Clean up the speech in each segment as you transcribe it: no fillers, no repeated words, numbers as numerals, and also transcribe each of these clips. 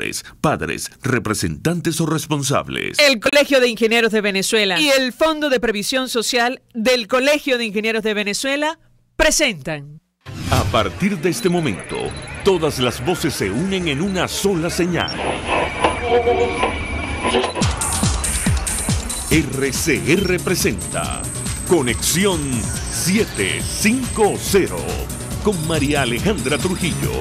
madres, padres, representantes o responsables. El Colegio de Ingenieros de Venezuela y el Fondo de Previsión Social del Colegio de Ingenieros de Venezuela presentan. A partir de este momento, todas las voces se unen en una sola señal. RCR presenta Conexión 750 con María Alejandra Trujillo.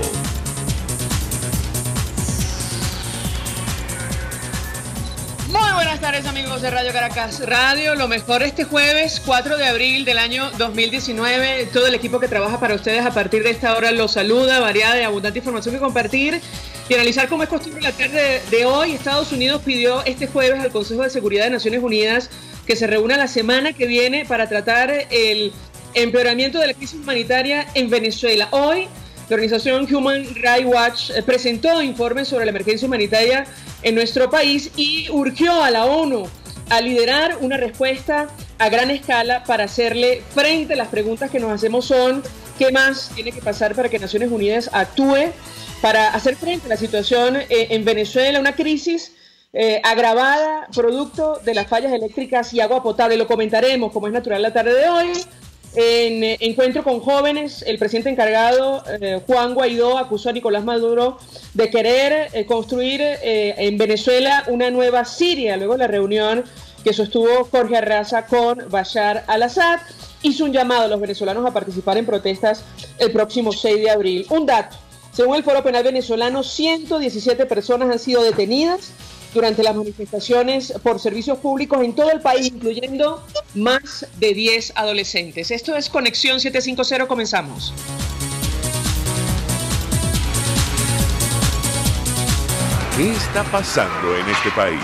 Muy buenas tardes, amigos de Radio Caracas Radio. Lo mejor este jueves 4 de abril del año 2019. Todo el equipo que trabaja para ustedes a partir de esta hora los saluda. Variada y abundante información que compartir y analizar, como es costumbre la tarde de hoy. Estados Unidos pidió este jueves al Consejo de Seguridad de Naciones Unidas que se reúna la semana que viene para tratar el empeoramiento de la crisis humanitaria en Venezuela. Hoy, la organización Human Rights Watch presentó informes sobre la emergencia humanitaria en nuestro país y urgió a la ONU a liderar una respuesta a gran escala para hacerle frente. Las preguntas que nos hacemos son: ¿qué más tiene que pasar para que Naciones Unidas actúe para hacer frente a la situación en Venezuela? Una crisis agravada producto de las fallas eléctricas y agua potable. Lo comentaremos, como es natural, la tarde de hoy. En encuentro con jóvenes, el presidente encargado, Juan Guaidó, acusó a Nicolás Maduro de querer construir en Venezuela una nueva Siria, luego de la reunión que sostuvo Jorge Arraza con Bashar al-Assad. Hizo un llamado a los venezolanos a participar en protestas el próximo 6 de abril. Un dato: según el Foro Penal Venezolano, 117 personas han sido detenidas durante las manifestaciones por servicios públicos en todo el país, incluyendo más de 10 adolescentes. Esto es Conexión 750, comenzamos. ¿Qué está pasando en este país?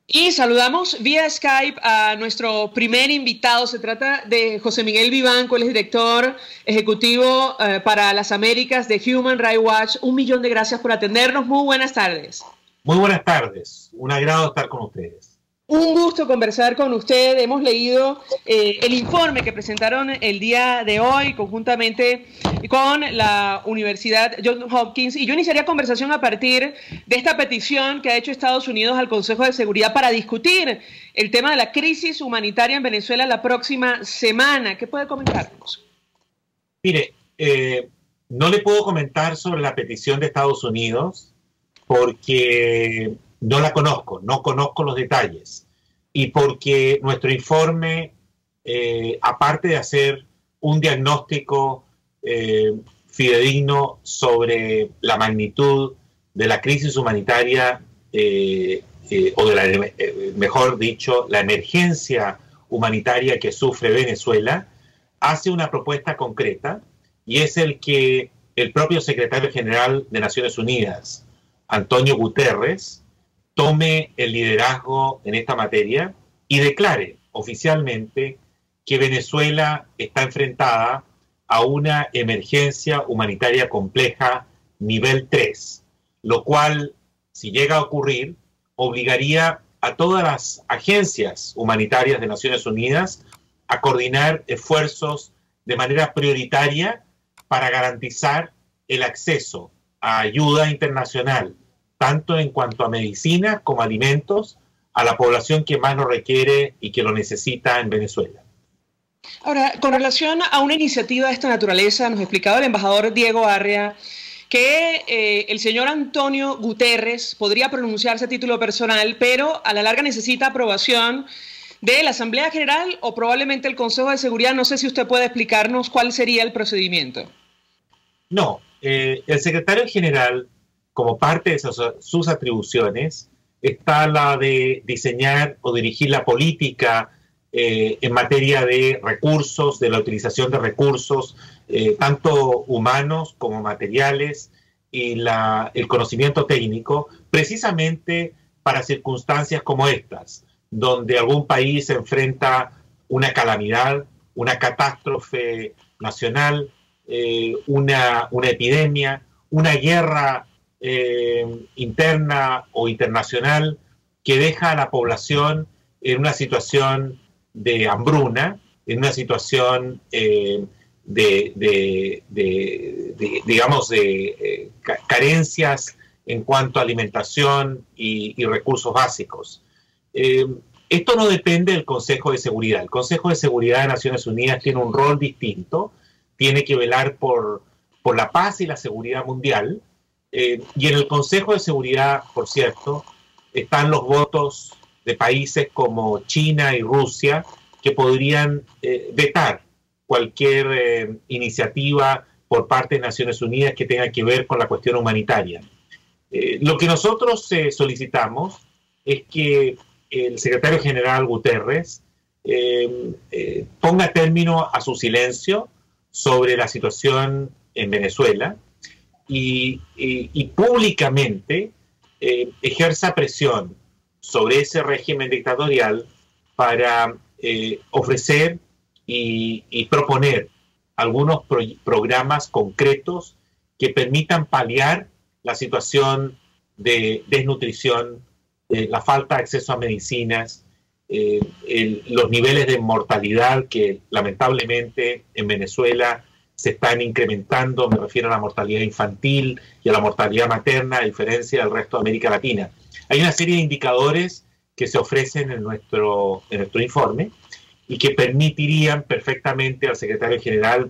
Y saludamos vía Skype a nuestro primer invitado. Se trata de José Miguel Vivanco, él es director ejecutivo para las Américas de Human Rights Watch. 1.000.000 de gracias por atendernos. Muy buenas tardes. Muy buenas tardes. Un agrado estar con ustedes. Un gusto conversar con usted. Hemos leído el informe que presentaron el día de hoy conjuntamente con la Universidad Johns Hopkins, y yo iniciaría conversación a partir de esta petición que ha hecho Estados Unidos al Consejo de Seguridad para discutir el tema de la crisis humanitaria en Venezuela la próxima semana. ¿Qué puede comentarnos? Mire, no le puedo comentar sobre la petición de Estados Unidos porque no la conozco, no conozco los detalles, y porque nuestro informe, aparte de hacer un diagnóstico fidedigno sobre la magnitud de la crisis humanitaria, o de la, mejor dicho, la emergencia humanitaria que sufre Venezuela, hace una propuesta concreta, y es el que el propio secretario general de Naciones Unidas, Antonio Guterres, tome el liderazgo en esta materia y declare oficialmente que Venezuela está enfrentada a una emergencia humanitaria compleja nivel 3, lo cual, si llega a ocurrir, obligaría a todas las agencias humanitarias de Naciones Unidas a coordinar esfuerzos de manera prioritaria para garantizar el acceso a ayuda internacional, tanto en cuanto a medicina como alimentos, a la población que más lo requiere y que lo necesita en Venezuela. Ahora, con relación a una iniciativa de esta naturaleza, nos explicaba el embajador Diego Arria que el señor Antonio Guterres podría pronunciarse a título personal, pero a la larga necesita aprobación de la Asamblea General o probablemente el Consejo de Seguridad. No sé si usted puede explicarnos cuál sería el procedimiento. No, el secretario general, como parte de sus atribuciones, está la de diseñar o dirigir la política en materia de recursos, de la utilización de recursos, tanto humanos como materiales, y el conocimiento técnico, precisamente para circunstancias como estas, donde algún país enfrenta una calamidad, una catástrofe nacional, una epidemia, una guerra interna o internacional que deja a la población en una situación de hambruna, en una situación digamos, de carencias en cuanto a alimentación y recursos básicos. Esto no depende del Consejo de Seguridad. El Consejo de Seguridad de Naciones Unidas tiene un rol distinto, tiene que velar por la paz y la seguridad mundial, y en el Consejo de Seguridad, por cierto, están los votos de países como China y Rusia que podrían vetar cualquier iniciativa por parte de Naciones Unidas que tenga que ver con la cuestión humanitaria. Lo que nosotros solicitamos es que el secretario general Guterres ponga término a su silencio sobre la situación en Venezuela y públicamente ejerza presión sobre ese régimen dictatorial para ofrecer y proponer algunos programas concretos que permitan paliar la situación de desnutrición, la falta de acceso a medicinas, los niveles de mortalidad que lamentablemente en Venezuela se están incrementando. Me refiero a la mortalidad infantil y a la mortalidad materna, a diferencia del resto de América Latina. Hay una serie de indicadores que se ofrecen en nuestro informe y que permitirían perfectamente al secretario general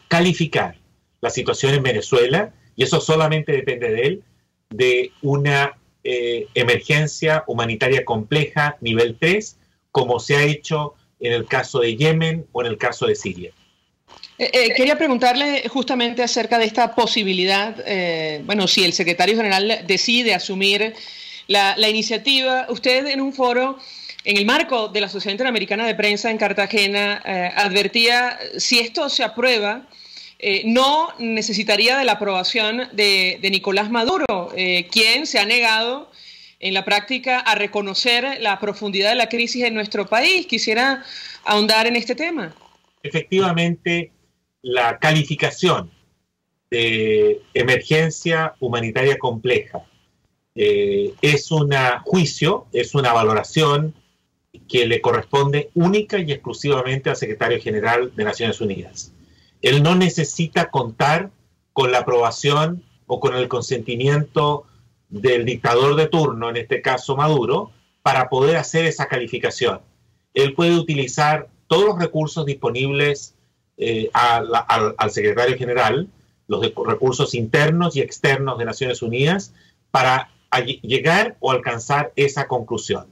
calificar la situación en Venezuela, y eso solamente depende de él, de una emergencia humanitaria compleja nivel 3, como se ha hecho en el caso de Yemen o en el caso de Siria. Quería preguntarle justamente acerca de esta posibilidad, bueno, si el secretario general decide asumir la iniciativa. Usted en un foro, en el marco de la Sociedad Interamericana de Prensa en Cartagena, advertía, si esto se aprueba, no necesitaría de la aprobación de Nicolás Maduro, quien se ha negado en la práctica a reconocer la profundidad de la crisis en nuestro país. Quisiera ahondar en este tema. Efectivamente, la calificación de emergencia humanitaria compleja es un juicio, es una valoración que le corresponde única y exclusivamente al secretario general de Naciones Unidas. Él no necesita contar con la aprobación o con el consentimiento del dictador de turno, en este caso Maduro, para poder hacer esa calificación. Él puede utilizar todos los recursos disponibles al secretario general, los recursos internos y externos de Naciones Unidas, para llegar o alcanzar esa conclusión.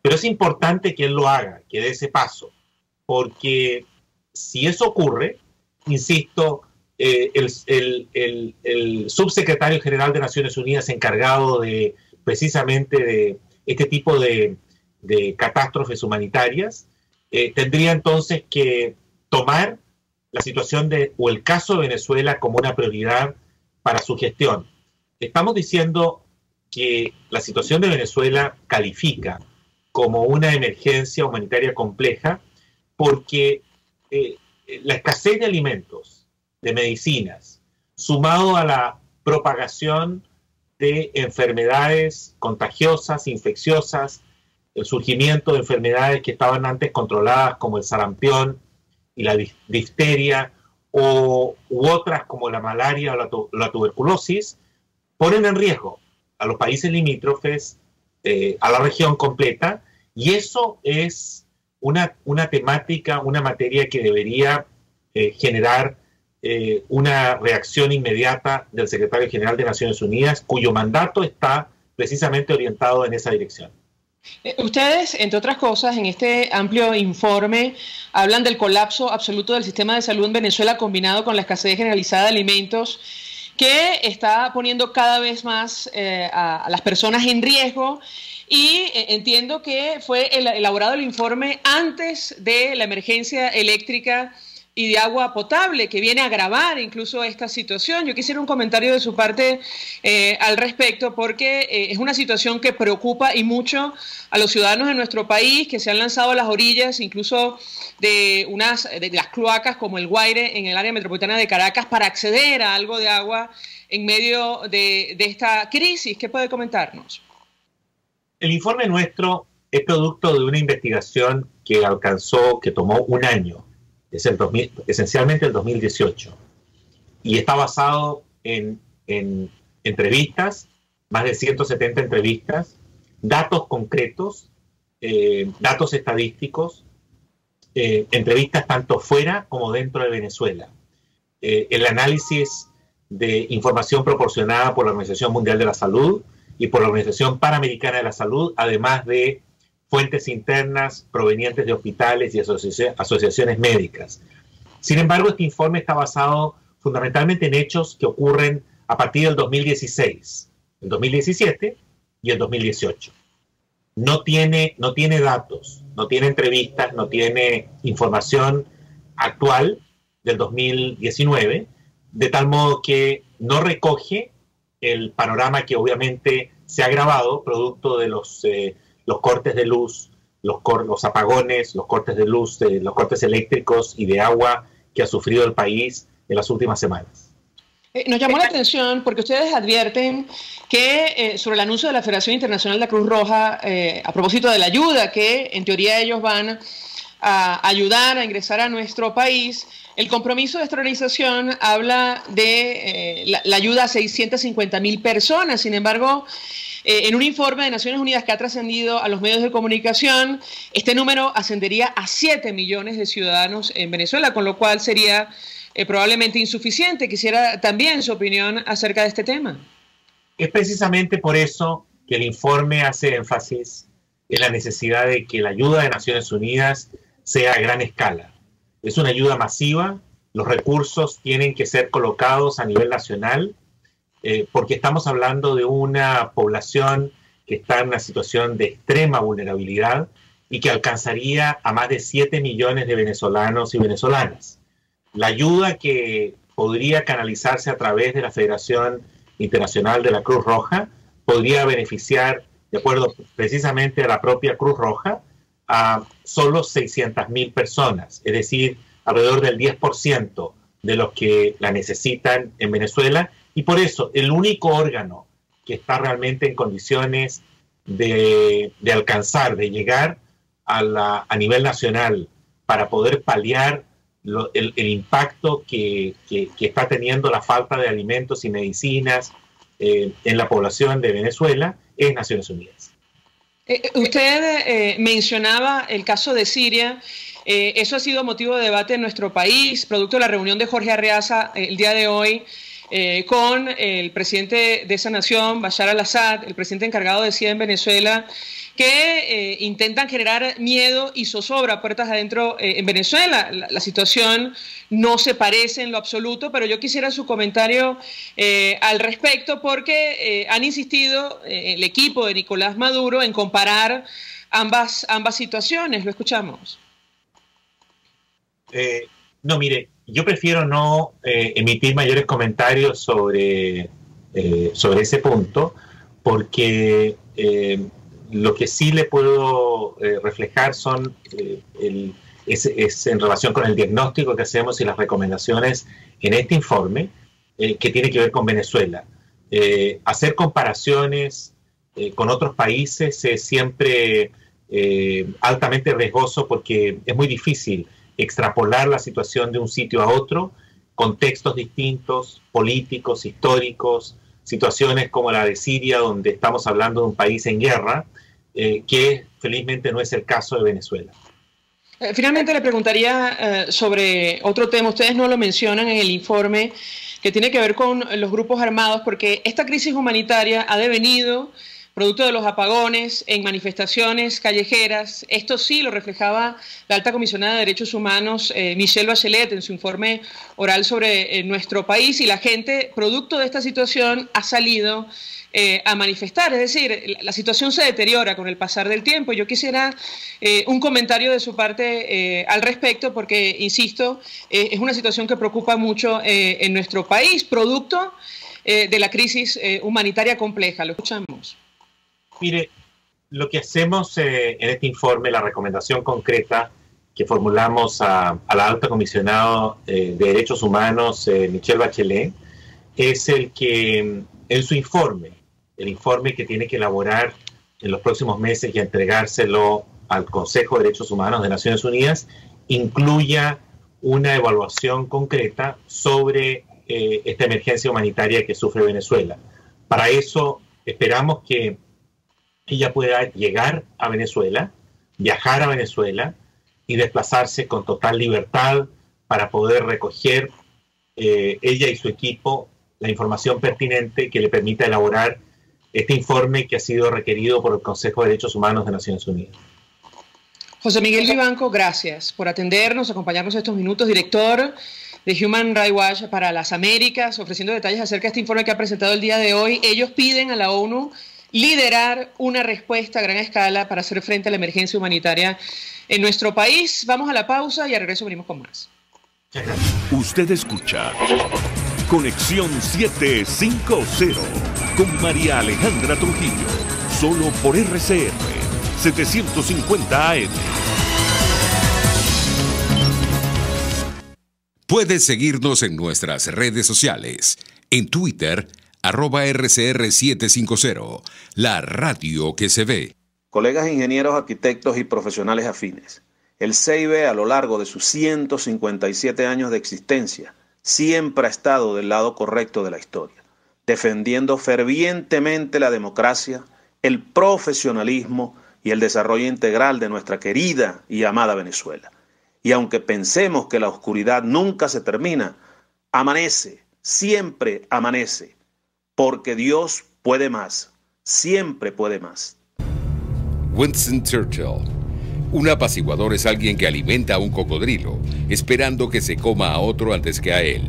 Pero es importante que él lo haga, que dé ese paso, porque si eso ocurre, insisto, el subsecretario general de Naciones Unidas encargado precisamente de este tipo de catástrofes humanitarias, tendría entonces que tomar la situación o el caso de Venezuela como una prioridad para su gestión. Estamos diciendo que la situación de Venezuela califica como una emergencia humanitaria compleja porque la escasez de alimentos, de medicinas, sumado a la propagación de enfermedades contagiosas, infecciosas, el surgimiento de enfermedades que estaban antes controladas como el sarampión y la difteria u otras como la malaria o la tuberculosis, ponen en riesgo a los países limítrofes, a la región completa, y eso es una temática, una materia que debería generar una reacción inmediata del secretario general de Naciones Unidas, cuyo mandato está precisamente orientado en esa dirección. Ustedes, entre otras cosas, en este amplio informe hablan del colapso absoluto del sistema de salud en Venezuela combinado con la escasez generalizada de alimentos que está poniendo cada vez más a las personas en riesgo, y entiendo que fue elaborado el informe antes de la emergencia eléctrica y de agua potable, que viene a agravar incluso esta situación. Yo quisiera un comentario de su parte al respecto, porque es una situación que preocupa y mucho a los ciudadanos de nuestro país, que se han lanzado a las orillas incluso de las cloacas como el Guaire en el área metropolitana de Caracas para acceder a algo de agua en medio de esta crisis. ¿Qué puede comentarnos? El informe nuestro es producto de una investigación que tomó un año. Es esencialmente el 2018, y está basado en entrevistas, más de 170 entrevistas, datos concretos, datos estadísticos, entrevistas tanto fuera como dentro de Venezuela. El análisis de información proporcionada por la Organización Mundial de la Salud y por la Organización Panamericana de la Salud, además de fuentes internas provenientes de hospitales y asociaciones médicas. Sin embargo, este informe está basado fundamentalmente en hechos que ocurren a partir del 2016, el 2017 y el 2018. No tiene datos, no tiene entrevistas, no tiene información actual del 2019, de tal modo que no recoge el panorama que obviamente se ha agravado producto de los cortes de luz, los apagones, los cortes de luz, los cortes eléctricos y de agua que ha sufrido el país en las últimas semanas. Nos llamó la atención porque ustedes advierten que sobre el anuncio de la Federación Internacional de la Cruz Roja, a propósito de la ayuda que en teoría ellos van a ayudar a ingresar a nuestro país, el compromiso de esta organización habla de la ayuda a 650.000 personas. Sin embargo, en un informe de Naciones Unidas que ha trascendido a los medios de comunicación, este número ascendería a 7 millones de ciudadanos en Venezuela, con lo cual sería probablemente insuficiente. Quisiera también su opinión acerca de este tema. Es precisamente por eso que el informe hace énfasis en la necesidad de que la ayuda de Naciones Unidas sea a gran escala. Es una ayuda masiva, los recursos tienen que ser colocados a nivel nacional, porque estamos hablando de una población que está en una situación de extrema vulnerabilidad y que alcanzaría a más de 7 millones de venezolanos y venezolanas. La ayuda que podría canalizarse a través de la Federación Internacional de la Cruz Roja podría beneficiar, de acuerdo precisamente a la propia Cruz Roja, a solo 600.000 personas, es decir, alrededor del 10% de los que la necesitan en Venezuela, y por eso el único órgano que está realmente en condiciones de alcanzar, de llegar a nivel nacional para poder paliar el impacto que está teniendo la falta de alimentos y medicinas en la población de Venezuela es Naciones Unidas. Usted mencionaba el caso de Siria. Eso ha sido motivo de debate en nuestro país, producto de la reunión de Jorge Arreaza el día de hoy con el presidente de esa nación, Bashar al-Assad, el presidente encargado de SIDA en Venezuela, que intentan generar miedo y zozobra puertas adentro en Venezuela. La situación no se parece en lo absoluto, pero yo quisiera su comentario al respecto, porque han insistido el equipo de Nicolás Maduro en comparar ambas situaciones. Lo escuchamos. No, mire, yo prefiero no emitir mayores comentarios sobre ese punto, porque lo que sí le puedo reflejar es en relación con el diagnóstico que hacemos y las recomendaciones en este informe que tiene que ver con Venezuela. Hacer comparaciones con otros países es siempre altamente riesgoso, porque es muy difícil extrapolar la situación de un sitio a otro, contextos distintos, políticos, históricos, situaciones como la de Siria, donde estamos hablando de un país en guerra, que felizmente no es el caso de Venezuela. Finalmente le preguntaría sobre otro tema. Ustedes no lo mencionan en el informe, que tiene que ver con los grupos armados, porque esta crisis humanitaria ha devenido producto de los apagones en manifestaciones callejeras. Esto sí lo reflejaba la alta comisionada de Derechos Humanos, Michelle Bachelet, en su informe oral sobre nuestro país, y la gente, producto de esta situación, ha salido a manifestar. Es decir, la situación se deteriora con el pasar del tiempo. Yo quisiera un comentario de su parte al respecto, porque, insisto, es una situación que preocupa mucho en nuestro país, producto de la crisis humanitaria compleja. Lo escuchamos. Mire, lo que hacemos en este informe, la recomendación concreta que formulamos a la alta comisionada de Derechos Humanos, Michelle Bachelet, es el que en su informe, el informe que tiene que elaborar en los próximos meses y entregárselo al Consejo de Derechos Humanos de Naciones Unidas, incluya una evaluación concreta sobre esta emergencia humanitaria que sufre Venezuela. Para eso esperamos que ella pueda llegar a Venezuela, viajar a Venezuela y desplazarse con total libertad para poder recoger ella y su equipo la información pertinente que le permita elaborar este informe que ha sido requerido por el Consejo de Derechos Humanos de Naciones Unidas. José Miguel Vivanco, gracias por atendernos, acompañarnos estos minutos, director de Human Rights Watch para las Américas, ofreciendo detalles acerca de este informe que ha presentado el día de hoy. Ellos piden a la ONU liderar una respuesta a gran escala para hacer frente a la emergencia humanitaria en nuestro país. Vamos a la pausa y al regreso venimos con más. Usted escucha Conexión 750 con María Alejandra Trujillo, solo por RCR 750 AM. Puedes seguirnos en nuestras redes sociales. En Twitter, @RCR750, la radio que se ve. Colegas ingenieros, arquitectos y profesionales afines, el CIB a lo largo de sus 157 años de existencia siempre ha estado del lado correcto de la historia, defendiendo fervientemente la democracia, el profesionalismo y el desarrollo integral de nuestra querida y amada Venezuela. Y aunque pensemos que la oscuridad nunca se termina, amanece, siempre amanece, porque Dios puede más, siempre puede más. Winston Churchill. Un apaciguador es alguien que alimenta a un cocodrilo, esperando que se coma a otro antes que a él.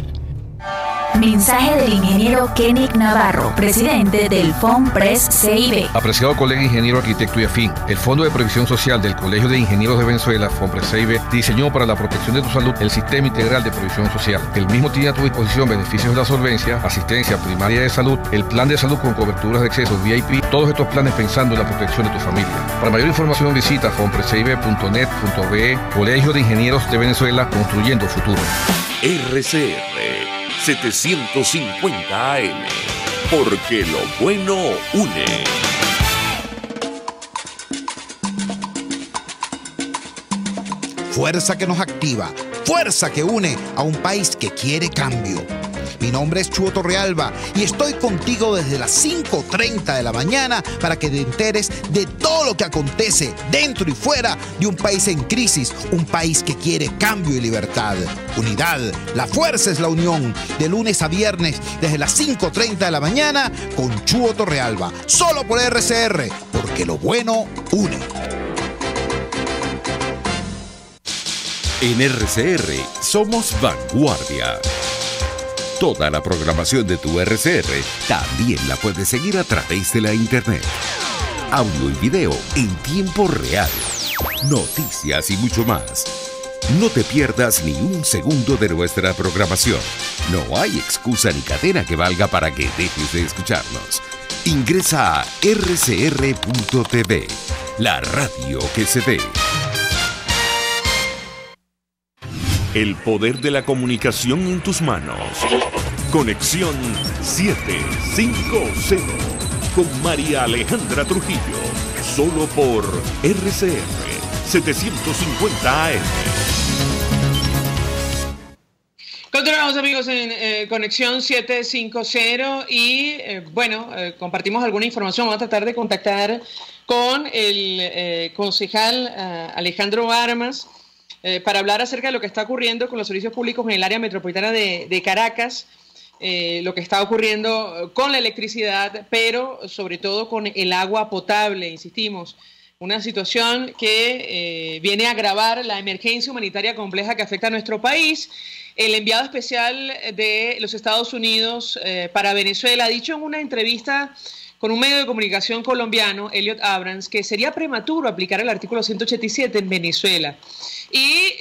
Mensaje del ingeniero Kenick Navarro, presidente del FONPRES CIB. Apreciado colega ingeniero, arquitecto y afín, el Fondo de Previsión Social del Colegio de Ingenieros de Venezuela, FONPRES CIB, diseñó para la protección de tu salud el Sistema Integral de Previsión Social. El mismo tiene a tu disposición beneficios de la solvencia, asistencia primaria de salud, el plan de salud con coberturas de acceso VIP, todos estos planes pensando en la protección de tu familia. Para mayor información visita fonprescib.net.be. Colegio de Ingenieros de Venezuela, construyendo futuro. RCR 750 AM, porque lo bueno une. Fuerza que nos activa, fuerza que une a un país que quiere cambio. Mi nombre es Chuo Torrealba y estoy contigo desde las 5:30 de la mañana para que te enteres de todo lo que acontece dentro y fuera de un país en crisis, un país que quiere cambio y libertad. Unidad, la fuerza es la unión, de lunes a viernes desde las 5:30 de la mañana con Chuo Torrealba, solo por RCR, porque lo bueno une. En RCR somos vanguardia. Toda la programación de tu RCR también la puedes seguir a través de la internet. Audio y video en tiempo real. Noticias y mucho más. No te pierdas ni un segundo de nuestra programación. No hay excusa ni cadena que valga para que dejes de escucharnos. Ingresa a rcr.tv, la radio que se ve. El poder de la comunicación en tus manos. Conexión 750 con María Alejandra Trujillo, solo por RCR 750 AM. Continuamos, amigos, en Conexión 750 y compartimos alguna información. Vamos a tratar de contactar con el concejal Alejandro Armas para hablar acerca de lo que está ocurriendo con los servicios públicos en el área metropolitana de Caracas, lo que está ocurriendo con la electricidad, pero sobre todo con el agua potable, insistimos. Una situación que viene a agravar la emergencia humanitaria compleja que afecta a nuestro país. El enviado especial de los Estados Unidos para Venezuela ha dicho en una entrevista con un medio de comunicación colombiano, Elliot Abrams, que sería prematuro aplicar el artículo 187 en Venezuela. Y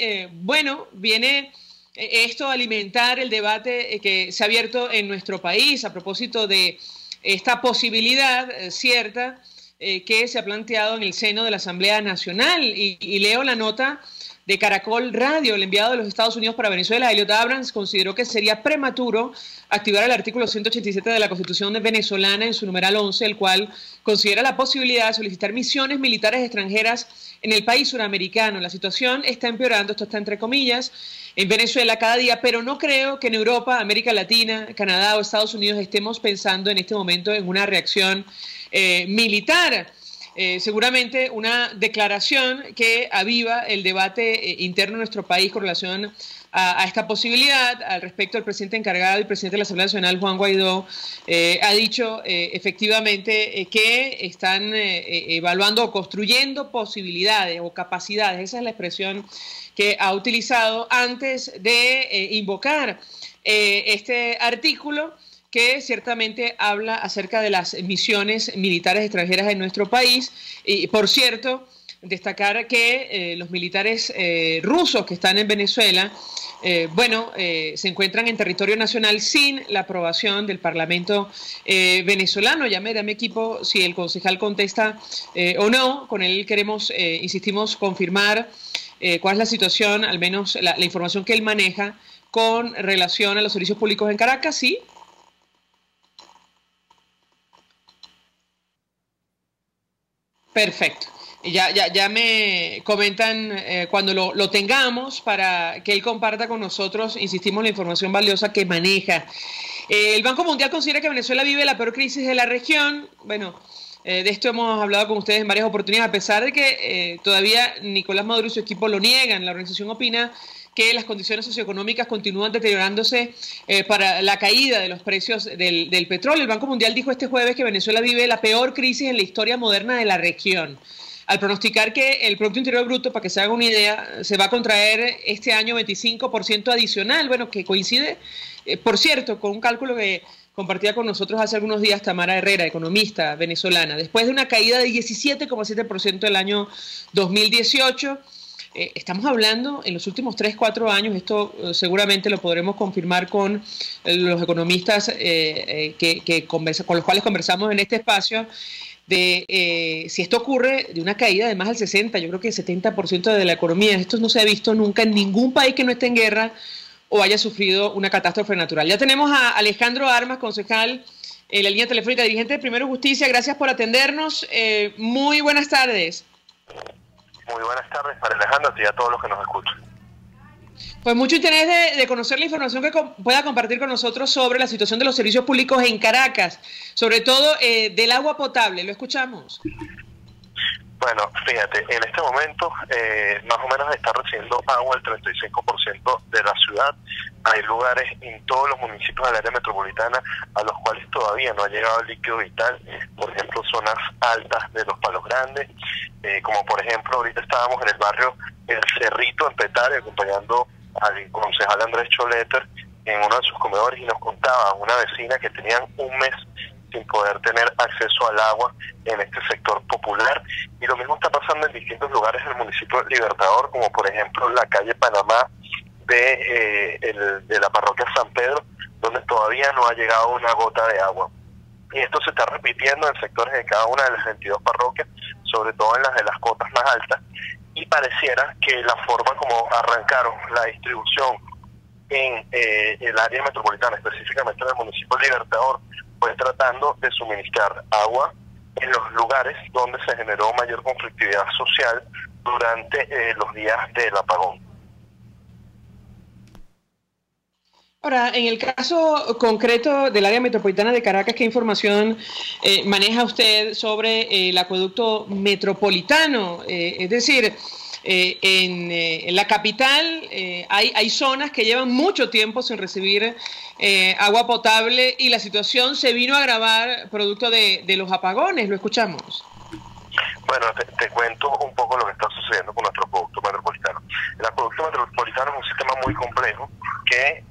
viene esto a alimentar el debate que se ha abierto en nuestro país a propósito de esta posibilidad cierta que se ha planteado en el seno de la Asamblea Nacional. Y leo la nota de Caracol Radio. El enviado de los Estados Unidos para Venezuela, Elliot Abrams, consideró que sería prematuro activar el artículo 187 de la Constitución venezolana en su numeral 11, el cual considera la posibilidad de solicitar misiones militares extranjeras en el país suramericano. La situación está empeorando, esto está entre comillas, en Venezuela cada día, pero no creo que en Europa, América Latina, Canadá o Estados Unidos estemos pensando en este momento en una reacción militar. Seguramente una declaración que aviva el debate interno en nuestro país con relación a esta posibilidad. Al respecto, el presidente encargado y presidente de la Asamblea Nacional, Juan Guaidó, ha dicho efectivamente que están evaluando o construyendo posibilidades o capacidades. Esa es la expresión que ha utilizado antes de invocar este artículo, que ciertamente habla acerca de las misiones militares extranjeras en nuestro país. Y, por cierto, destacar que los militares rusos que están en Venezuela, se encuentran en territorio nacional sin la aprobación del Parlamento venezolano. Ya me da mi equipo si el concejal contesta o no. Con él queremos, insistimos, confirmar cuál es la situación, al menos la información que él maneja con relación a los servicios públicos en Caracas. ¿Sí? Perfecto. Ya me comentan cuando lo tengamos para que él comparta con nosotros, insistimos, la información valiosa que maneja. El Banco Mundial considera que Venezuela vive la peor crisis de la región. Bueno, de esto hemos hablado con ustedes en varias oportunidades, a pesar de que todavía Nicolás Maduro y su equipo lo niegan. La organización opina que las condiciones socioeconómicas continúan deteriorándose para la caída de los precios del petróleo. El Banco Mundial dijo este jueves que Venezuela vive la peor crisis en la historia moderna de la región, al pronosticar que el Producto Interior Bruto, para que se haga una idea, se va a contraer este año 25% adicional, bueno, que coincide, por cierto, con un cálculo que compartía con nosotros hace algunos días Tamara Herrera, economista venezolana, después de una caída de 17,7% el año 2018. Estamos hablando en los últimos 3-4 años, esto seguramente lo podremos confirmar con los economistas con los cuales conversamos en este espacio, de si esto ocurre de una caída de más del 60, yo creo que el 70% de la economía. Esto no se ha visto nunca en ningún país que no esté en guerra o haya sufrido una catástrofe natural. Ya tenemos a Alejandro Armas, concejal en la línea telefónica, dirigente de Primero Justicia. Gracias por atendernos. Muy buenas tardes. Muy buenas tardes para Alejandro y a todos los que nos escuchan. Pues mucho interés de conocer la información que pueda compartir con nosotros sobre la situación de los servicios públicos en Caracas, sobre todo del agua potable. Lo escuchamos. Bueno, fíjate, en este momento más o menos está recibiendo agua el 35% de la ciudad. Hay lugares en todos los municipios del área metropolitana a los cuales todavía no ha llegado el líquido vital, por ejemplo, zonas altas de los Palos Grandes, como por ejemplo ahorita estábamos en el barrio El Cerrito, en Petare, acompañando al concejal Andrés Choleter en uno de sus comedores, y nos contaba una vecina que tenían un mes sin poder tener acceso al agua en este sector popular. Y lo mismo está pasando en distintos lugares del municipio Libertador, como por ejemplo la calle Panamá de la parroquia San Pedro, donde todavía no ha llegado una gota de agua. Y esto se está repitiendo en sectores de cada una de las 22 parroquias, sobre todo en las de las cotas más altas, y pareciera que la forma como arrancaron la distribución en el área metropolitana, específicamente en el municipio Libertador, fue tratando de suministrar agua en los lugares donde se generó mayor conflictividad social durante los días del apagón. Ahora, en el caso concreto del área metropolitana de Caracas, ¿qué información maneja usted sobre el acueducto metropolitano? Es decir, en la capital hay zonas que llevan mucho tiempo sin recibir agua potable, y la situación se vino a agravar producto de los apagones. Lo escuchamos. Bueno, te cuento un poco lo que está sucediendo con nuestro acueducto metropolitano. El acueducto metropolitano es un sistema muy complejo que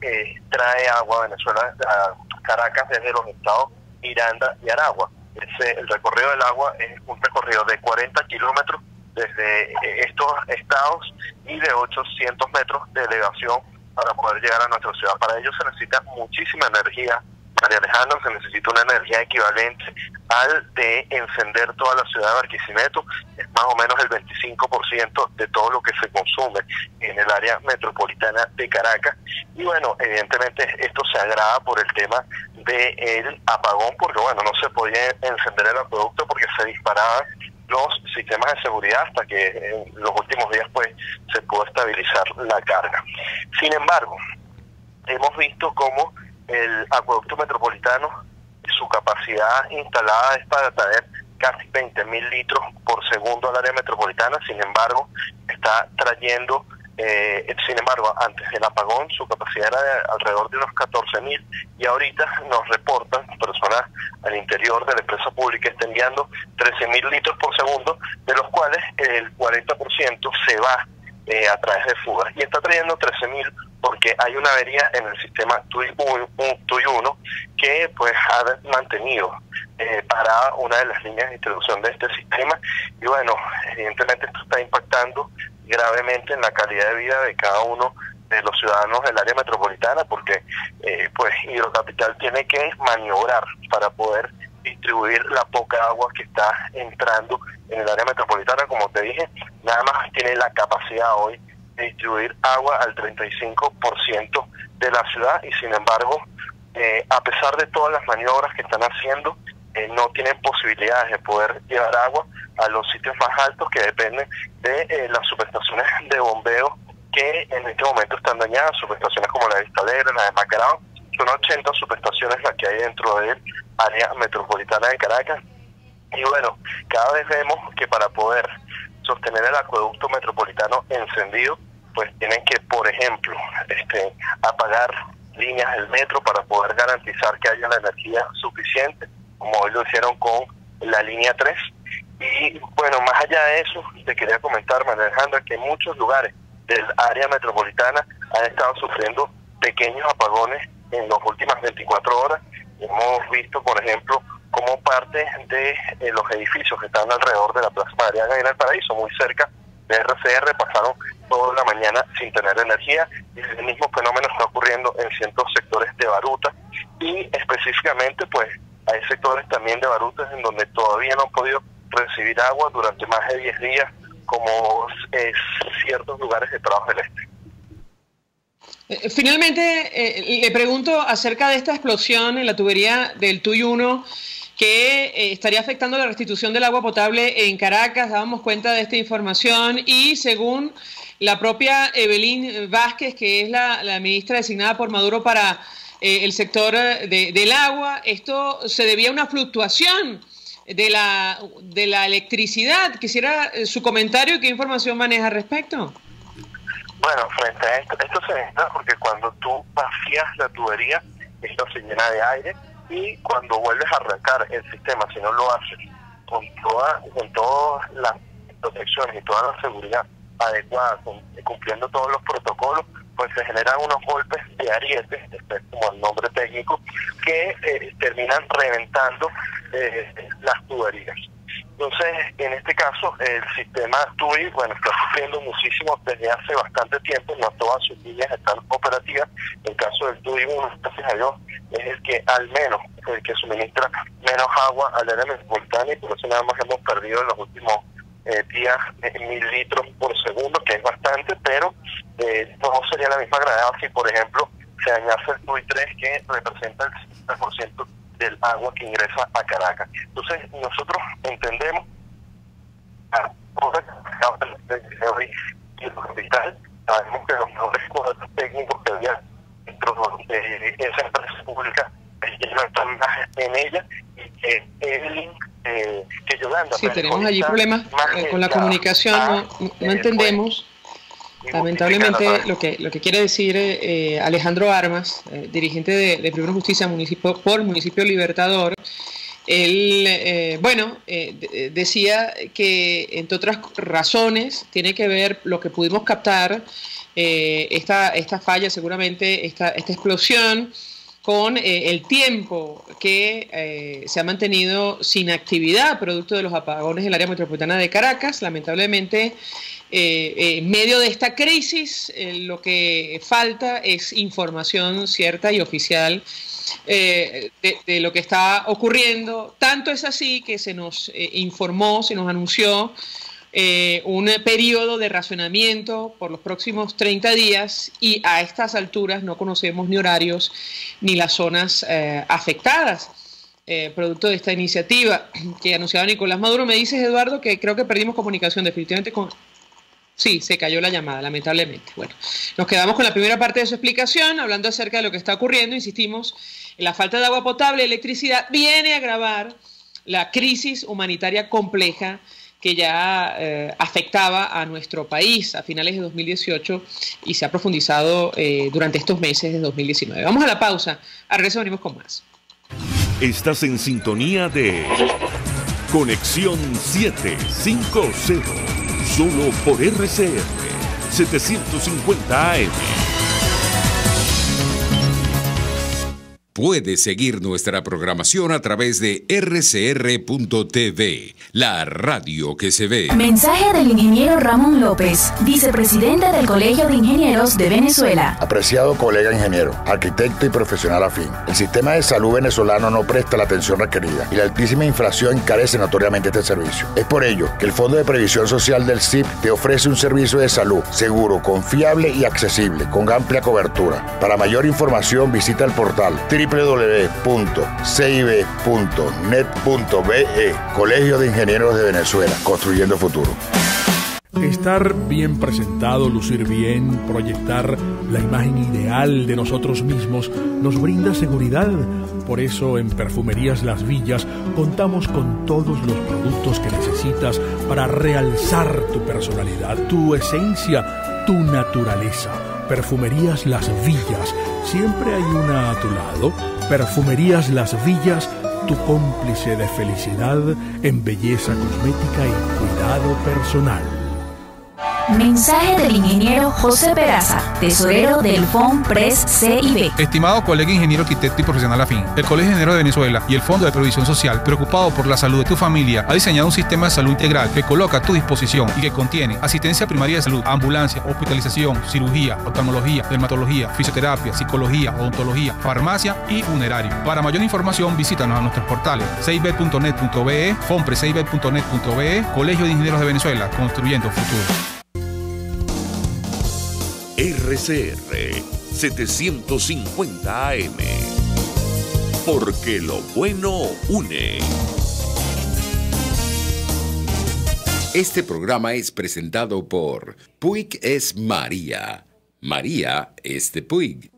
trae agua a Venezuela, a Caracas, desde los estados Miranda y Aragua. El recorrido del agua es un recorrido de 40 kilómetros desde estos estados y de 800 metros de elevación para poder llegar a nuestra ciudad. Para ello se necesita muchísima energía, María Alejandra, se necesita una energía equivalente al de encender toda la ciudad de Barquisimeto. Es más o menos el 25% de todo lo que se consume en el área metropolitana de Caracas. Y bueno, evidentemente esto se agrava por el tema del apagón, porque bueno, no se podía encender el acueducto porque se disparaban los sistemas de seguridad hasta que en los últimos días pues se pudo estabilizar la carga. Sin embargo, hemos visto cómo el acueducto metropolitano, su capacidad instalada es para traer casi 20.000 litros por segundo al área metropolitana. Sin embargo, está trayendo, antes del apagón su capacidad era de alrededor de unos 14.000, y ahorita nos reportan personas al interior de la empresa pública está enviando 13.000 litros por segundo, de los cuales el 40% se va a través de fugas, y está trayendo 13.000 porque hay una avería en el sistema TUI 1 que pues ha mantenido parada una de las líneas de distribución de este sistema, y bueno, evidentemente esto está impactando gravemente en la calidad de vida de cada uno de los ciudadanos del área metropolitana, porque pues Hidrocapital tiene que maniobrar para poder distribuir la poca agua que está entrando en el área metropolitana. Como te dije, nada más tiene la capacidad hoy de distribuir agua al 35% de la ciudad, y sin embargo, a pesar de todas las maniobras que están haciendo, no tienen posibilidades de poder llevar agua a los sitios más altos que dependen de las subestaciones de bombeo que en este momento están dañadas, subestaciones como la de Vista Alegre, la de Macarao. Son 80 subestaciones las que hay dentro del área metropolitana de Caracas, y bueno, cada vez vemos que para poder sostener el acueducto metropolitano encendido, pues tienen que, por ejemplo, apagar líneas del metro para poder garantizar que haya la energía suficiente, como hoy lo hicieron con la línea 3. Y bueno, más allá de eso, te quería comentar, María Alejandra, que en muchos lugares del área metropolitana han estado sufriendo pequeños apagones en las últimas 24 horas. Hemos visto, por ejemplo, como parte de los edificios que están alrededor de la Plaza Madariaga en el Paraíso, muy cerca de RCR, pasaron toda la mañana sin tener energía, y el mismo fenómeno está ocurriendo en ciertos sectores de Baruta, y específicamente pues hay sectores también de Baruta en donde todavía no han podido recibir agua durante más de 10 días, como ciertos lugares de Prados del Este. Finalmente, le pregunto acerca de esta explosión en la tubería del TUI 1 que estaría afectando la restitución del agua potable en Caracas. Dábamos cuenta de esta información, y según la propia Evelyn Vázquez, que es la ministra designada por Maduro para el sector del agua, esto se debía a una fluctuación de la electricidad. Quisiera su comentario y qué información maneja al respecto. Bueno, frente a esto se necesita porque cuando tú vacías la tubería, esto se llena de aire, y cuando vuelves a arrancar el sistema, si no lo haces con todas las protecciones y toda la seguridad adecuada, cumpliendo todos los protocolos, pues se generan unos golpes de ariete, como el nombre técnico, que terminan reventando las tuberías. Entonces, en este caso, el sistema TUI, bueno, está sufriendo muchísimo desde hace bastante tiempo, no todas sus líneas están operativas. El caso del TUI 1, gracias a Dios, es el que al menos, el que suministra menos agua al área metropolitana, y por eso nada más hemos perdido en los últimos días 1.000 litros por segundo, que es bastante, pero no sería la misma gravedad si, por ejemplo, se dañase el TUI 3, que representa el 60% del agua que ingresa a Caracas. Entonces, nosotros entendemos sabemos que los mejores cuadros técnicos que había dentro de esa empresa pública ya no están más en ella, y que Yolanda... Sí, tenemos allí problemas con la comunicación, no entendemos. Lamentablemente lo que quiere decir Alejandro Armas, dirigente de Primero Justicia Municipio Libertador, él decía que entre otras razones tiene que ver lo que pudimos captar, esta falla, seguramente esta explosión, con el tiempo que se ha mantenido sin actividad producto de los apagones del área metropolitana de Caracas. Lamentablemente, en medio de esta crisis, lo que falta es información cierta y oficial de lo que está ocurriendo. Tanto es así que se nos informó, se nos anunció un periodo de racionamiento por los próximos 30 días, y a estas alturas no conocemos ni horarios ni las zonas afectadas. producto de esta iniciativa que anunciaba Nicolás Maduro. Me dices, Eduardo, que creo que perdimos comunicación definitivamente con... Sí, se cayó la llamada, lamentablemente. Bueno, nos quedamos con la primera parte de su explicación, hablando acerca de lo que está ocurriendo. Insistimos, la falta de agua potable y electricidad viene a agravar la crisis humanitaria compleja que ya afectaba a nuestro país a finales de 2018 y se ha profundizado durante estos meses de 2019. Vamos a la pausa, al regreso venimos con más. Estás en sintonía de Conexión 750, solo por RCR 750 AM. Puedes seguir nuestra programación a través de rcr.tv, la radio que se ve. Mensaje del ingeniero Ramón López, vicepresidente del Colegio de Ingenieros de Venezuela. Apreciado colega ingeniero, arquitecto y profesional afín, el sistema de salud venezolano no presta la atención requerida y la altísima inflación encarece notoriamente este servicio. Es por ello que el Fondo de Previsión Social del CIP te ofrece un servicio de salud seguro, confiable y accesible, con amplia cobertura. Para mayor información visita el portal www.cib.net.be, Colegio de Ingenieros de Venezuela, construyendo futuro. Estar bien presentado, lucir bien, proyectar la imagen ideal de nosotros mismos nos brinda seguridad. Por eso en Perfumerías Las Villas contamos con todos los productos que necesitas para realzar tu personalidad, tu esencia, tu naturaleza. Perfumerías Las Villas, siempre hay una a tu lado. Perfumerías Las Villas, tu cómplice de felicidad en belleza cosmética y cuidado personal. Mensaje del ingeniero José Peraza, tesorero del FONPRES CIB. Estimado colega ingeniero, arquitecto y profesional afín, el Colegio de Ingenieros de Venezuela y el Fondo de Previsión Social, preocupado por la salud de tu familia, ha diseñado un sistema de salud integral que coloca a tu disposición y que contiene asistencia primaria de salud, ambulancia, hospitalización, cirugía, oftalmología, dermatología, fisioterapia, psicología, odontología, farmacia y funerario. Para mayor información, visítanos a nuestros portales cib.net.be, fonprescib.net.be, Colegio de Ingenieros de Venezuela, construyendo futuro. RCR 750 AM, porque lo bueno une. Este programa es presentado por Puig es María. María es de Puig.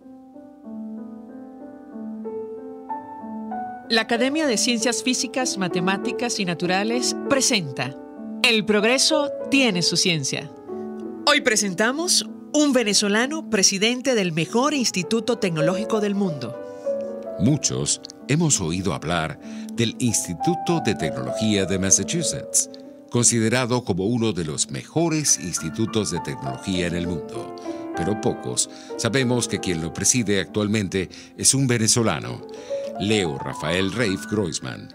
La Academia de Ciencias Físicas, Matemáticas y Naturales presenta El progreso tiene su ciencia. Hoy presentamos un venezolano presidente del mejor instituto tecnológico del mundo. Muchos hemos oído hablar del Instituto de Tecnología de Massachusetts, considerado como uno de los mejores institutos de tecnología en el mundo. Pero pocos sabemos que quien lo preside actualmente es un venezolano, Leo Rafael Reif Groisman.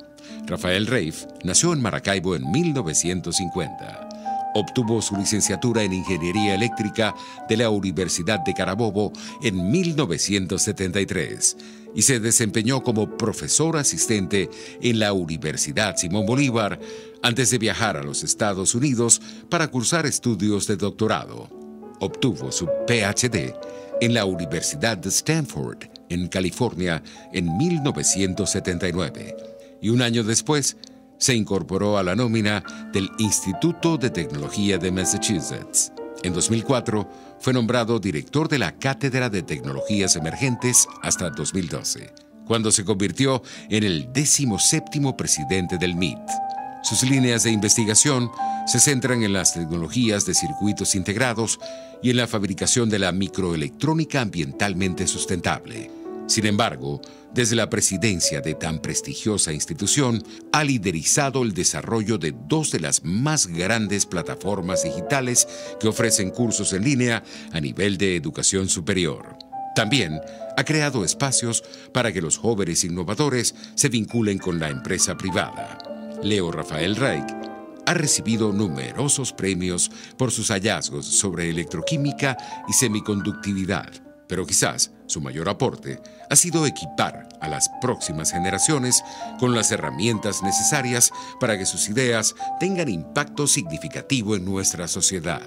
Rafael Reif nació en Maracaibo en 1950. Obtuvo su licenciatura en Ingeniería Eléctrica de la Universidad de Carabobo en 1973 y se desempeñó como profesor asistente en la Universidad Simón Bolívar antes de viajar a los Estados Unidos para cursar estudios de doctorado. Obtuvo su PhD en la Universidad de Stanford, en California, en 1979 y un año después se incorporó a la nómina del Instituto de Tecnología de Massachusetts. En 2004 fue nombrado director de la Cátedra de Tecnologías Emergentes hasta 2012, cuando se convirtió en el 17º presidente del MIT. Sus líneas de investigación se centran en las tecnologías de circuitos integrados y en la fabricación de la microelectrónica ambientalmente sustentable. Sin embargo, desde la presidencia de tan prestigiosa institución, ha liderizado el desarrollo de dos de las más grandes plataformas digitales que ofrecen cursos en línea a nivel de educación superior. También ha creado espacios para que los jóvenes innovadores se vinculen con la empresa privada. Leo Rafael Reif ha recibido numerosos premios por sus hallazgos sobre electroquímica y semiconductividad, pero quizás su mayor aporte ha sido equipar a las próximas generaciones con las herramientas necesarias para que sus ideas tengan impacto significativo en nuestra sociedad.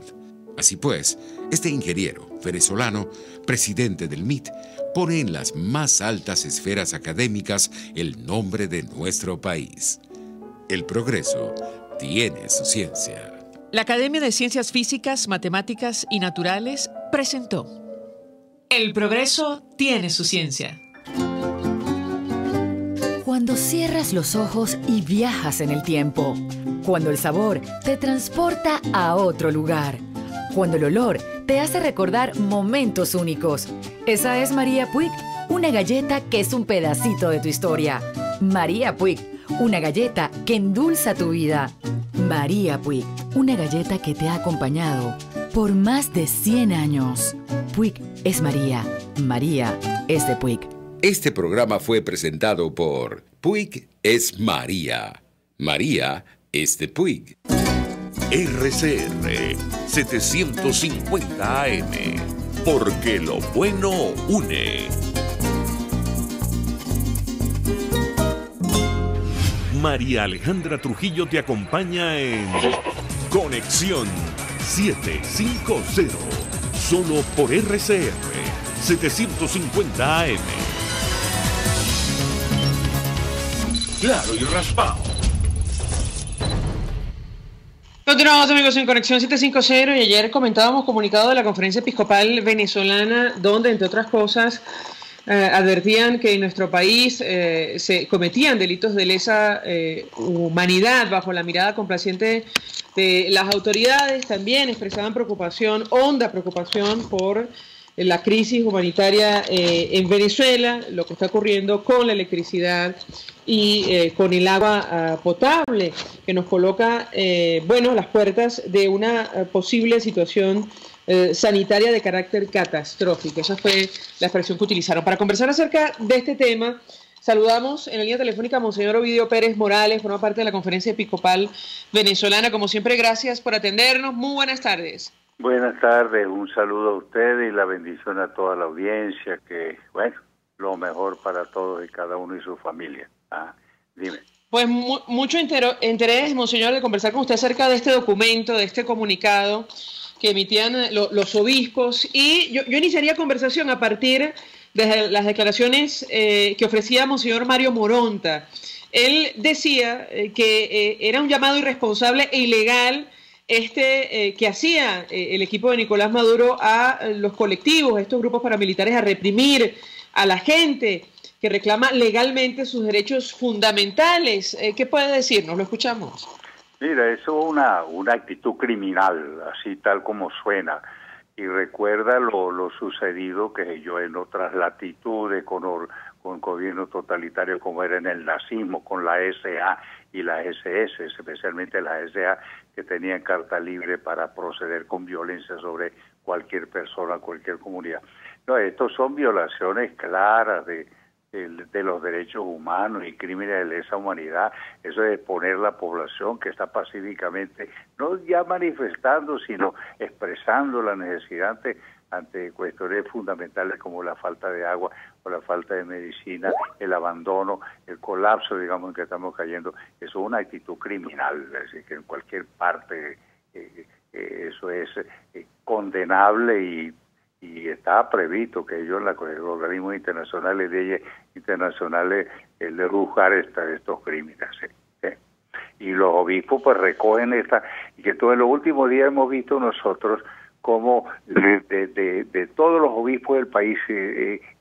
Así pues, este ingeniero venezolano, presidente del MIT, pone en las más altas esferas académicas el nombre de nuestro país. El progreso tiene su ciencia. La Academia de Ciencias Físicas, Matemáticas y Naturales presentó El progreso tiene su ciencia. Cuando cierras los ojos y viajas en el tiempo. Cuando el sabor te transporta a otro lugar. Cuando el olor te hace recordar momentos únicos. Esa es María Puig, una galleta que es un pedacito de tu historia. María Puig, una galleta que endulza tu vida. María Puig, una galleta que te ha acompañado por más de 100 años. Puig es María. María es de Puig. Este programa fue presentado por Puig es María. María es de Puig. RCR 750 AM, porque lo bueno une. María Alejandra Trujillo te acompaña en Conexión 750, solo por RCR 750 AM. Claro y raspado. Continuamos, amigos, en Conexión 750, y ayer comentábamos comunicado de la Conferencia Episcopal Venezolana, donde, entre otras cosas, advertían que en nuestro país se cometían delitos de lesa humanidad bajo la mirada complaciente de las autoridades. También expresaban preocupación, honda preocupación por la crisis humanitaria en Venezuela, lo que está ocurriendo con la electricidad y con el agua potable, que nos coloca a las puertas de una posible situación sanitaria de carácter catastrófico. Esa fue la expresión que utilizaron. Para conversar acerca de este tema, saludamos en la línea telefónica a Monseñor Ovidio Pérez Morales, forma parte de la Conferencia Episcopal Venezolana. Como siempre, gracias por atendernos. Muy buenas tardes. Buenas tardes, un saludo a ustedes y la bendición a toda la audiencia, que, bueno, lo mejor para todos y cada uno y su familia. Dime. Pues mucho interés, Monseñor, de conversar con usted acerca de este documento, de este comunicado que emitían los obispos, y yo iniciaría conversación a partir de las declaraciones que ofrecía Monseñor Mario Moronta. Él decía que era un llamado irresponsable e ilegal que hacía el equipo de Nicolás Maduro a los colectivos, a estos grupos paramilitares, a reprimir a la gente que reclama legalmente sus derechos fundamentales. ¿Qué puede decirnos? Lo escuchamos. Mira, eso es una actitud criminal, así tal como suena, y recuerda lo sucedido, que yo en otras latitudes con gobiernos totalitarios como era en el nazismo, con la SA y la SS, especialmente la SA, que tenían carta libre para proceder con violencia sobre cualquier persona, cualquier comunidad. No, estos son violaciones claras de los derechos humanos y crímenes de lesa humanidad. Eso de exponer la población que está pacíficamente, no ya manifestando, sino expresando la necesidad ante cuestiones fundamentales como la falta de agua o la falta de medicina, el abandono, el colapso, digamos, en que estamos cayendo. Eso es una actitud criminal, es decir, que en cualquier parte eso es condenable y está previsto que ellos, los organismos internacionales, leyes internacionales, de juzgar estos crímenes. ¿sí? Y los obispos pues recogen y que todos los últimos días hemos visto nosotros como de todos los obispos del país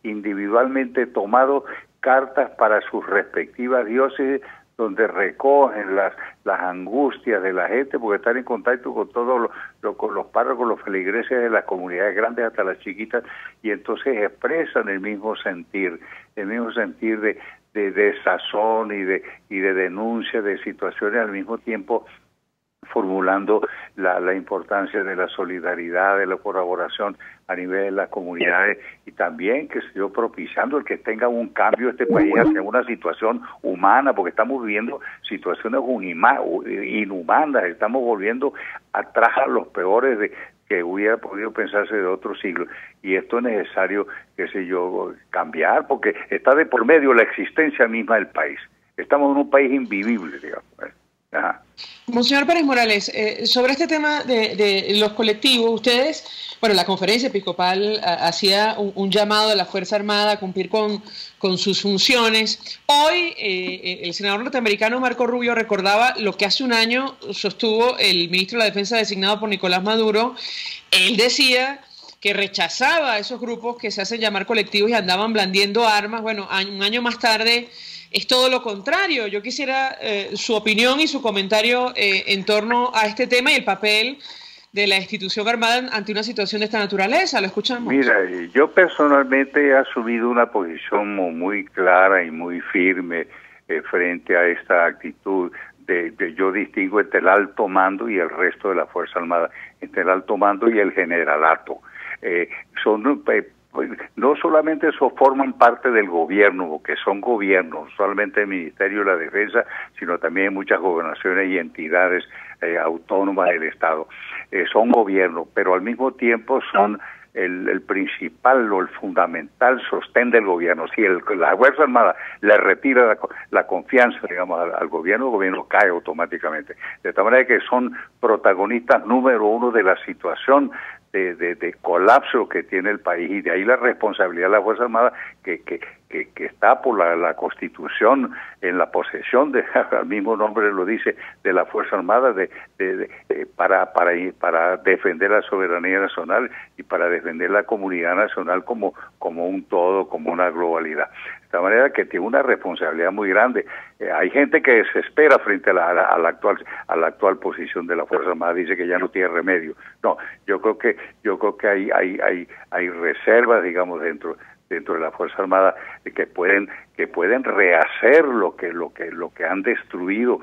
individualmente tomado cartas para sus respectivas diócesis, donde recogen las angustias de la gente, porque están en contacto con todos los párrocos, los feligreses de las comunidades grandes hasta las chiquitas, y entonces expresan el mismo sentir de desazón y de denuncia de situaciones, al mismo tiempo formulando la importancia de la solidaridad, de la colaboración a nivel de las comunidades, y también, que se propiciando el que tenga un cambio este país hacia una situación humana, porque estamos viviendo situaciones inhumanas, estamos volviendo atrás a los peores que hubiera podido pensarse de otro siglo, y esto es necesario, cambiar, porque está de por medio la existencia misma del país. Estamos en un país invivible, digamos. Monseñor Pérez Morales, sobre este tema de los colectivos, ustedes, bueno, la conferencia episcopal hacía un llamado a la Fuerza Armada a cumplir con sus funciones. Hoy el senador norteamericano Marco Rubio recordaba lo que hace un año sostuvo el ministro de la Defensa designado por Nicolás Maduro. Él decía que rechazaba a esos grupos que se hacen llamar colectivos y andaban blandiendo armas. Bueno, un año más tarde es todo lo contrario. Yo quisiera su opinión y su comentario en torno a este tema y el papel de la institución armada ante una situación de esta naturaleza. Lo escuchamos. Mira, yo personalmente he asumido una posición muy clara y muy firme frente a esta actitud. Yo distingo entre el alto mando y el resto de la Fuerza Armada, entre el alto mando y el generalato. No solamente forman parte del gobierno, porque son gobiernos, no solamente el Ministerio de la Defensa, sino también muchas gobernaciones y entidades autónomas del Estado. Son gobiernos, pero al mismo tiempo son el principal o el fundamental sostén del gobierno. Si la Fuerza Armada le retira la confianza, digamos, al gobierno, el gobierno cae automáticamente. De tal manera que son protagonistas número uno de la situación de colapso que tiene el país, y de ahí la responsabilidad de la Fuerza Armada que está por la Constitución en la posesión de, al mismo nombre lo dice, de la Fuerza Armada para defender la soberanía nacional y para defender la comunidad nacional como un todo, como una globalidad. De manera que tiene una responsabilidad muy grande. Hay gente que desespera frente a la actual posición de la Fuerza Armada, dice que ya no tiene remedio. No, yo creo que hay reservas, digamos, dentro de la Fuerza Armada que pueden rehacer lo que han destruido.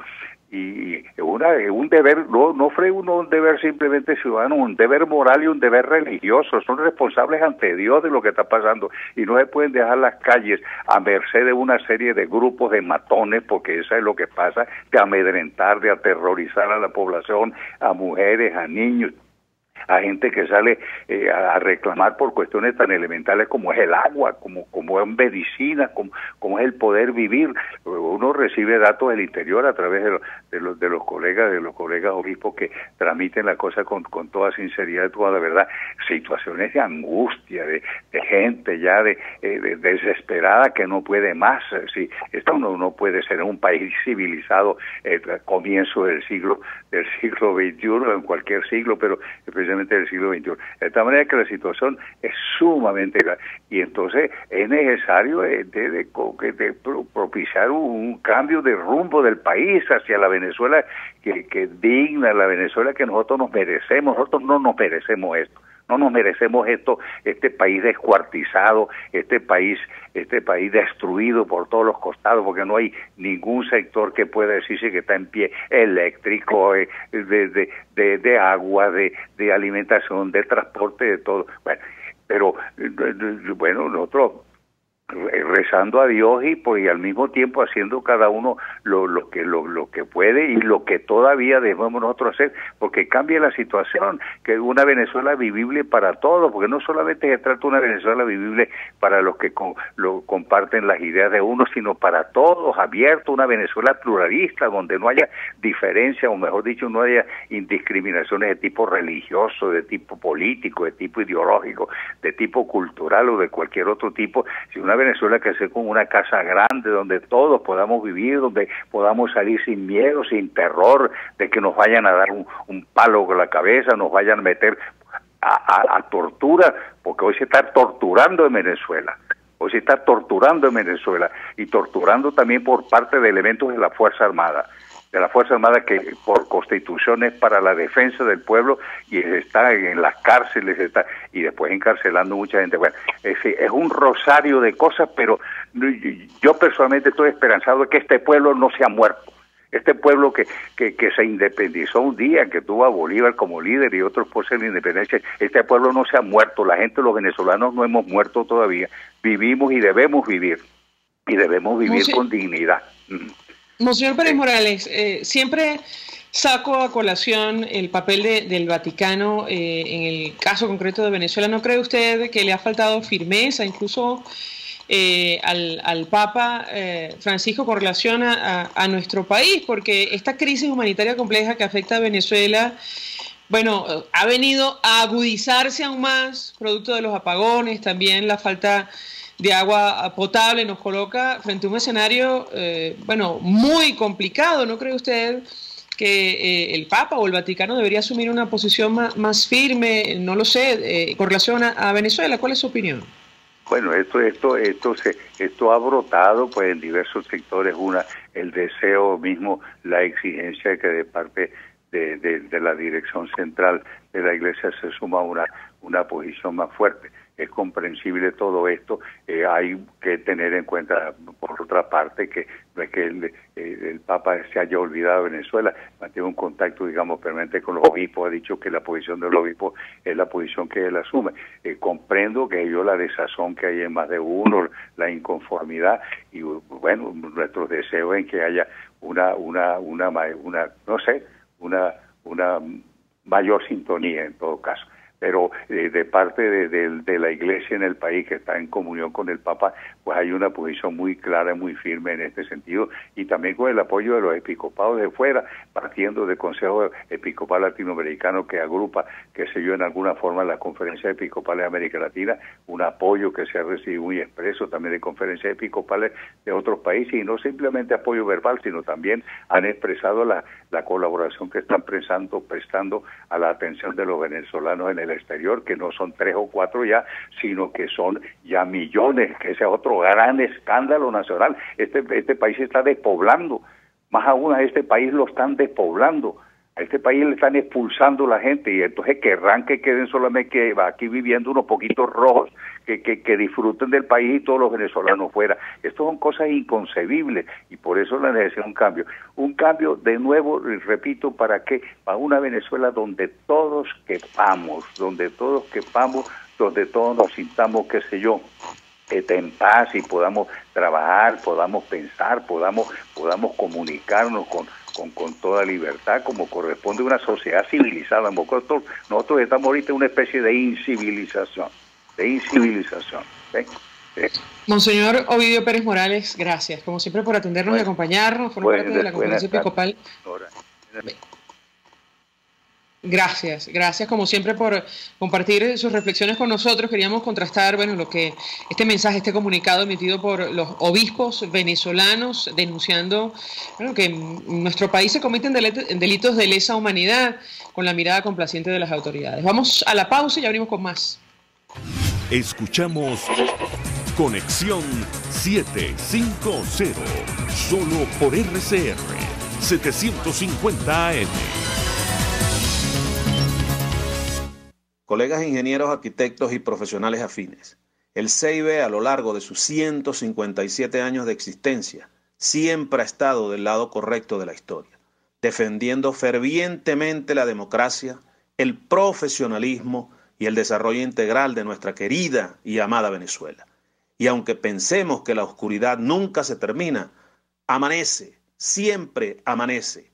Y un deber, no fue un deber simplemente ciudadano, un deber moral y un deber religioso. Son responsables ante Dios de lo que está pasando y no se pueden dejar las calles a merced de una serie de grupos de matones, porque eso es lo que pasa, de amedrentar, de aterrorizar a la población, a mujeres, a niños, a gente que sale a reclamar por cuestiones tan elementales como es el agua, como es medicina, como es el poder vivir. Uno recibe datos del interior a través de los colegas obispos que transmiten la cosa con toda sinceridad, toda la verdad. Situaciones de angustia, de gente ya de desesperada que no puede más. Sí, esto no puede ser en un país civilizado comienzo del siglo XXI, en cualquier siglo, pero especialmente del siglo XXI. De tal manera que la situación es sumamente grave y entonces es necesario propiciar un cambio de rumbo del país hacia la Venezuela que digna, la Venezuela que nosotros nos merecemos. Nosotros no nos merecemos esto. No nos merecemos este país descuartizado, este país destruido por todos los costados, porque no hay ningún sector que pueda decirse que está en pie, eléctrico, de agua, de alimentación, de transporte, de todo. Bueno, pero nosotros rezando a Dios y al mismo tiempo haciendo cada uno lo que puede y lo que todavía debemos nosotros hacer, porque cambia la situación, que una Venezuela vivible para todos, porque no solamente se trata de una Venezuela vivible para los que comparten las ideas de uno, sino para todos, abierto, una Venezuela pluralista, donde no haya diferencia, o mejor dicho, no haya indiscriminaciones de tipo religioso, de tipo político, de tipo ideológico, de tipo cultural o de cualquier otro tipo, sino una Venezuela que sea como una casa grande donde todos podamos vivir, donde podamos salir sin miedo, sin terror de que nos vayan a dar un palo con la cabeza, nos vayan a meter a tortura, porque hoy se está torturando en Venezuela. Hoy se está torturando en Venezuela y torturando también por parte de elementos de la Fuerza Armada. De la Fuerza Armada que por Constitución es para la defensa del pueblo y está en las cárceles y después encarcelando mucha gente. Bueno, es un rosario de cosas, pero yo personalmente estoy esperanzado de que este pueblo no se ha muerto. Este pueblo que se independizó un día, que tuvo a Bolívar como líder y otros por ser la independencia, este pueblo no se ha muerto. La gente, los venezolanos no hemos muerto todavía. Vivimos y debemos vivir. Y debemos vivir con dignidad. Monseñor Pérez Morales, siempre saco a colación el papel del Vaticano en el caso concreto de Venezuela. ¿No cree usted que le ha faltado firmeza, incluso al Papa Francisco con relación a nuestro país, porque esta crisis humanitaria compleja que afecta a Venezuela, bueno, ha venido a agudizarse aún más, producto de los apagones, también la falta de agua potable nos coloca frente a un escenario, bueno, muy complicado. ¿No cree usted que el Papa o el Vaticano debería asumir una posición más firme, no lo sé, con relación a Venezuela? ¿Cuál es su opinión? Bueno, esto ha brotado pues en diversos sectores, el deseo mismo, la exigencia que de parte de la dirección central de la Iglesia se suma una posición más fuerte. Es comprensible todo esto. Hay que tener en cuenta, por otra parte, que no es que el Papa se haya olvidado de Venezuela, mantiene un contacto, digamos, permanente con los obispos, ha dicho que la posición del obispo es la posición que él asume. Comprendo que yo la desazón que hay en más de uno, la inconformidad, y bueno, nuestros deseos en que haya una mayor sintonía en todo caso. Pero de parte de la Iglesia en el país, que está en comunión con el Papa, pues hay una posición muy clara, muy firme en este sentido, y también con el apoyo de los episcopados de fuera, partiendo del Consejo Episcopal Latinoamericano, que agrupa, qué sé yo, en alguna forma las conferencias episcopales de América Latina, un apoyo que se ha recibido muy expreso también de conferencias episcopales de otros países, y no simplemente apoyo verbal, sino también han expresado la colaboración que están prestando a la atención de los venezolanos en el exterior, que no son 3 o 4 ya, sino que son ya millones, que ese es otro gran escándalo nacional. Este país se está despoblando, más aún a este país lo están despoblando, a este país le están expulsando la gente, y entonces querrán que queden solamente aquí viviendo unos poquitos rojos, que disfruten del país y todos los venezolanos fuera. Esto son cosas inconcebibles, y por eso la necesidad de un cambio de nuevo, repito, ¿para qué? Para una Venezuela donde todos quepamos, donde todos nos sintamos, qué sé yo, en paz, y podamos trabajar, podamos pensar, podamos comunicarnos con toda libertad, como corresponde a una sociedad civilizada. Nosotros estamos ahorita en una especie de incivilización. ¿Sí? Monseñor Ovidio Pérez Morales, gracias, como siempre, por atendernos y acompañarnos, forma parte de la Conferencia Episcopal. Gracias como siempre por compartir sus reflexiones con nosotros. Queríamos contrastar, bueno, este mensaje, este comunicado emitido por los obispos venezolanos denunciando, bueno, que en nuestro país se cometen delitos de lesa humanidad, con la mirada complaciente de las autoridades. Vamos a la pausa y ya venimos con más. Escuchamos Conexión 750, solo por RCR 750 AM. Colegas ingenieros, arquitectos y profesionales afines, el CIB a lo largo de sus 157 años de existencia siempre ha estado del lado correcto de la historia, defendiendo fervientemente la democracia, el profesionalismo y el desarrollo integral de nuestra querida y amada Venezuela. Y aunque pensemos que la oscuridad nunca se termina, amanece, siempre amanece,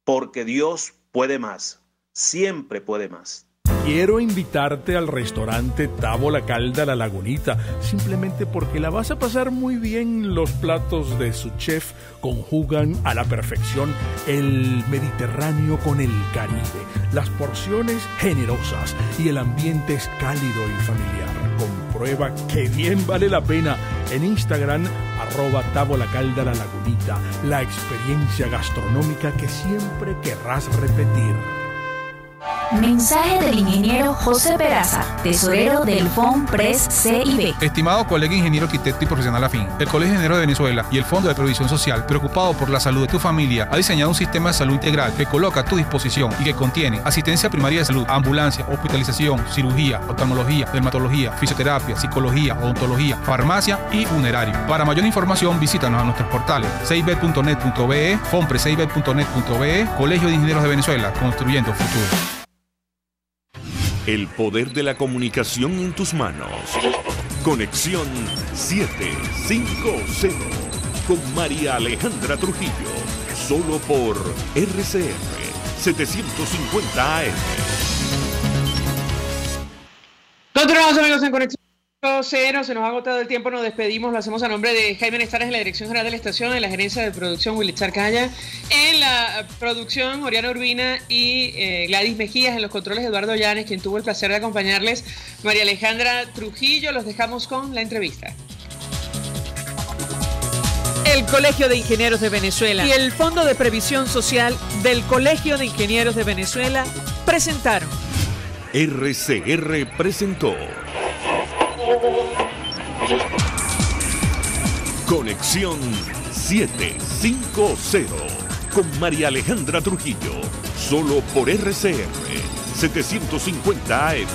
porque Dios puede más, siempre puede más. Quiero invitarte al restaurante Távola Calda La Lagunita, simplemente porque la vas a pasar muy bien. Los platos de su chef conjugan a la perfección el Mediterráneo con el Caribe, las porciones generosas y el ambiente es cálido y familiar. Comprueba que bien vale la pena en Instagram, @Távola Calda La Lagunita, la experiencia gastronómica que siempre querrás repetir. Mensaje del ingeniero José Peraza, tesorero del FONPRES CIB. Estimado colega ingeniero, arquitecto y profesional afín, el Colegio de Ingenieros de Venezuela y el Fondo de Previsión Social, preocupado por la salud de tu familia, ha diseñado un sistema de salud integral que coloca a tu disposición y que contiene asistencia primaria de salud, ambulancia, hospitalización, cirugía, oftalmología, dermatología, fisioterapia, psicología, odontología, farmacia y funerario. Para mayor información, visítanos a nuestros portales cib.net.be, fonprescib.net.be, Colegio de Ingenieros de Venezuela, construyendo futuro. El poder de la comunicación en tus manos. Conexión 750 con María Alejandra Trujillo. Solo por RCR 750 AM. Continuamos, amigos, en Conexión Se nos ha agotado el tiempo, nos despedimos, lo hacemos a nombre de Jaime Nestares en la dirección general de la estación, en la gerencia de producción Willy Charcaya, en la producción Oriana Urbina y Gladys Mejías, en los controles Eduardo Llanes, quien tuvo el placer de acompañarles, María Alejandra Trujillo. Los dejamos con la entrevista. El Colegio de Ingenieros de Venezuela y el Fondo de Previsión Social del Colegio de Ingenieros de Venezuela presentaron. RCR presentó Conexión 750 con María Alejandra Trujillo, solo por RCR 750 AM.